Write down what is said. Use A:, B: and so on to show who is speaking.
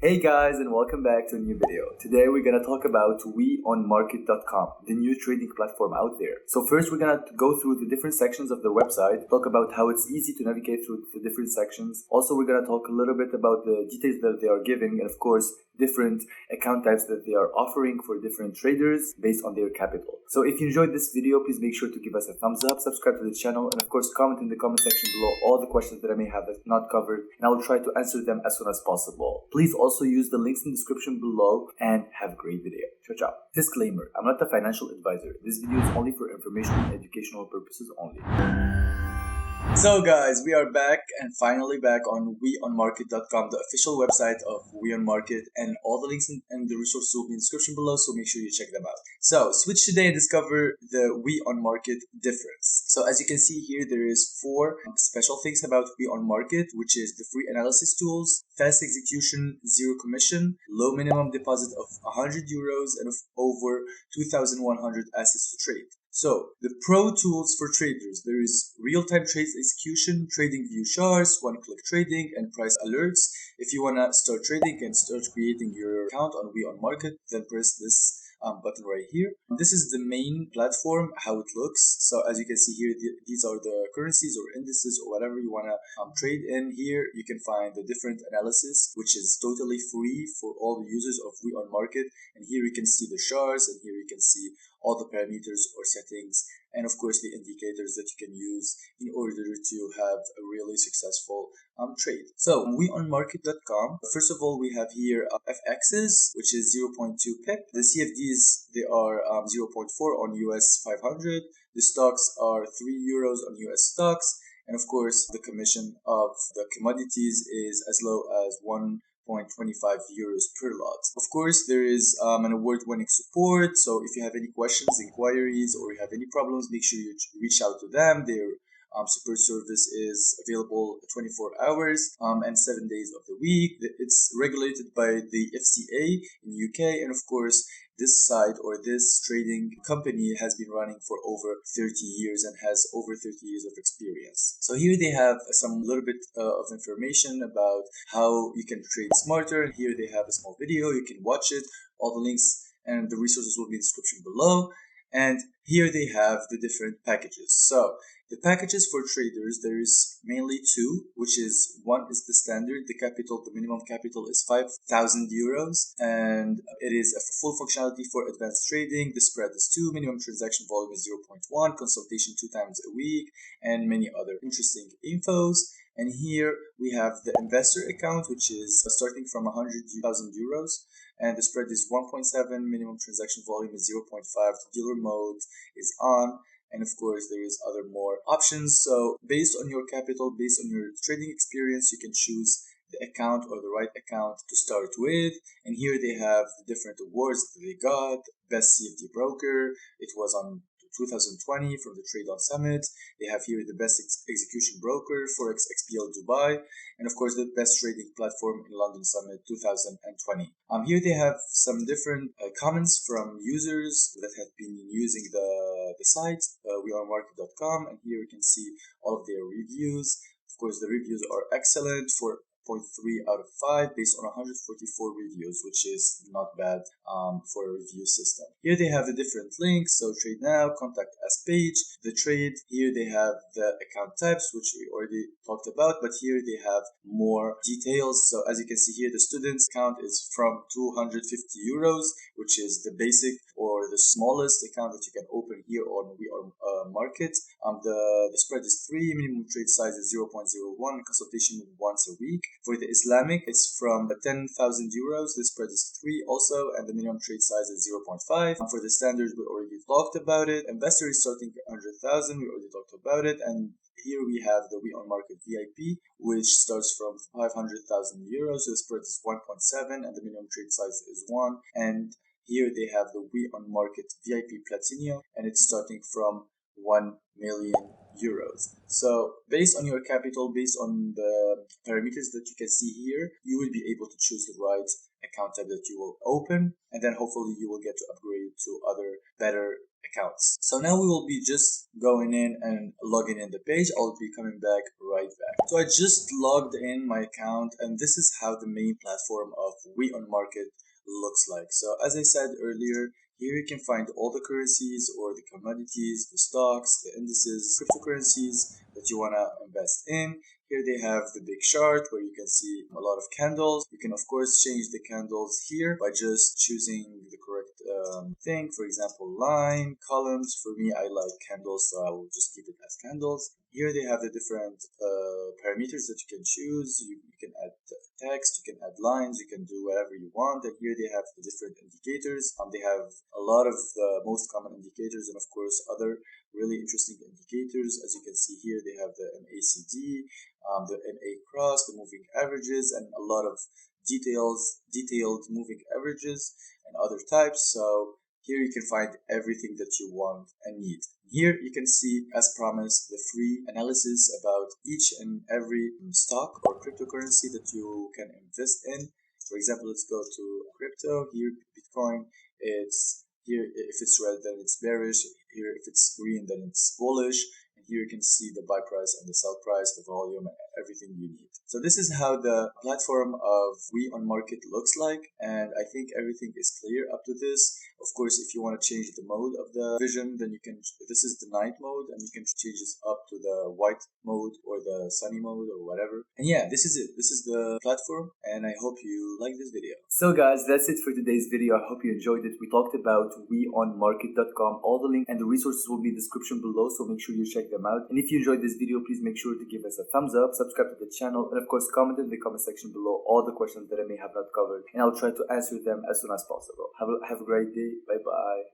A: Hey guys, and welcome back to a new video. Today we're gonna talk about WeOnMarket.com, the new trading platform out there. So first we're gonna go through the different sections of the website, talk about how it's easy to navigate through the different sections. Also we're gonna talk a little bit about the details that they are giving, and of course different account types that they are offering for different traders based on their capital. So if you enjoyed this video, please make sure to give us a thumbs up, subscribe to the channel, and of course comment in the comment section below all the questions that I may have not covered, and I will try to answer them as soon as possible. Please also use the links in the description below, and have a great video. Ciao ciao. Disclaimer, I'm not a financial advisor. This video is only for informational and educational purposes only. So guys, we are back and finally back on WeOnMarket.com, the official website of WeOnMarket, and all the links and the resources will be in the description below, so make sure you check them out. So switch today and discover the WeOnMarket difference. So as you can see here, there is 4 special things about WeOnMarket, which is the free analysis tools, fast execution, zero commission, low minimum deposit of 100 euros, and of over 2,100 assets to trade. So, the pro tools for traders, there is real-time trades execution, TradingView charts, one-click trading, and price alerts. If you want to start trading and start creating your account on WeOnMarket, then press this button right here. This is the main platform, how it looks. So as you can see here, these are the currencies or indices or whatever you want to trade in. Here you can find the different analysis, which is totally free for all the users of WeOnMarket. And here you can see the charts, and here you can see all the parameters or settings, and of course the indicators that you can use in order to have a really successful trade. So WeOnMarket.com, first of all, we have here FXs, which is 0.2 pip. The CFDs, they are 0.4 on US 500. The stocks are 3 euros on US stocks. And of course, the commission of the commodities is as low as 1.25 euros per lot. Of course, there is an award-winning support. So if you have any questions, inquiries, or you have any problems, make sure you reach out to them. Their support service is available 24 hours and 7 days of the week. It's regulated by the FCA in UK, and of course, this site or this trading company has been running for over 30 years and has over 30 years of experience. So here they have some little bit of information about how you can trade smarter. And here they have a small video. You can watch it. All the links and the resources will be in the description below. And here they have the different packages. So the packages for traders, there is mainly 2, which is one is the standard. The minimum capital is 5,000 euros, and it is a full functionality for advanced trading. The spread is 2, minimum transaction volume is 0.1, consultation 2 times a week, and many other interesting infos. And here we have the investor account, which is starting from 100,000 euros. And the spread is 1.7, minimum transaction volume is 0.5, dealer mode is on, and of course there is other more options. So based on your capital, based on your trading experience, you can choose the account or the right account to start with. And here they have the different awards that they got. Best CFD broker, it was on 2020 from the Trade On Summit. They have here the best execution broker, Forex XPL Dubai, and of course the best trading platform in London Summit 2020. Here they have some different comments from users that have been using the site, WeOnMarket.com, and here you can see all of their reviews. Of course, the reviews are excellent for 0.3 out of 5 based on 144 reviews, which is not bad for a review system. Here they have the different links, so trade now, contact us page, the trade. Here they have the account types, which we already talked about, but here they have more details. So as you can see here, the student's account is from 250 euros, which is the basic or the smallest account that you can open here on WeOnMarket. The spread is 3, minimum trade size is 0.01, consultation once a week. For the Islamic, it's from 10,000 euros. The spread is 3 also, and the minimum trade size is 0.5. For the standard, we already talked about it. Investor is starting at 100,000. We already talked about it. And here we have the WeOnMarket VIP, which starts from 500,000 euros. The spread is 1.7, and the minimum trade size is 1. And here they have the WeOnMarket VIP Platinum, and it's starting from 1 million euros. So based on your capital, based on the parameters that you can see here, you will be able to choose the right account type that you will open, and then hopefully you will get to upgrade to other better accounts. So now we will be just going in and logging in the page. I'll be coming back right back. So I just logged in my account, and this is how the main platform of WeOnMarket looks like. So as I said earlier, here you can find all the currencies or the commodities, the stocks, the indices, cryptocurrencies that you want to invest in. Here they have the big chart where you can see a lot of candles. You can of course change the candles here by just choosing the correct thing. For example, line, columns. For me, I like candles, so I will just keep it as candles. Here they have the different parameters that you can choose. You can add text, you can add lines, you can do whatever you want. And here they have the different indicators. They have a lot of the most common indicators and of course other really interesting indicators. As you can see here, they have the MACD, the MA cross, the moving averages, and a lot of detailed moving averages and other types. So here you can find everything that you want and need. Here you can see, as promised, the free analysis about each and every stock or cryptocurrency that you can invest in. For example, let's go to crypto. Here, Bitcoin, it's here if it's red, then it's bearish. Here, if it's green, then it's bullish. And here you can see the buy price and the sell price, the volume, and everything you need. So this is how the platform of WeOnMarket looks like, and I think everything is clear up to this. Of course, if you want to change the mode of the vision, then you can, this is the night mode, and you can change this up to the white mode or the sunny mode or whatever. And yeah, this is it. This is the platform, and I hope you like this video. So guys, that's it for today's video. I hope you enjoyed it. We talked about WeOnMarket.com. All the links and the resources will be in the description below, so make sure you check them out. And if you enjoyed this video, please make sure to give us a thumbs up, subscribe to the channel, and of course comment in the comment section below all the questions that I may have not covered, and I'll try to answer them as soon as possible. Have a great day. Bye bye.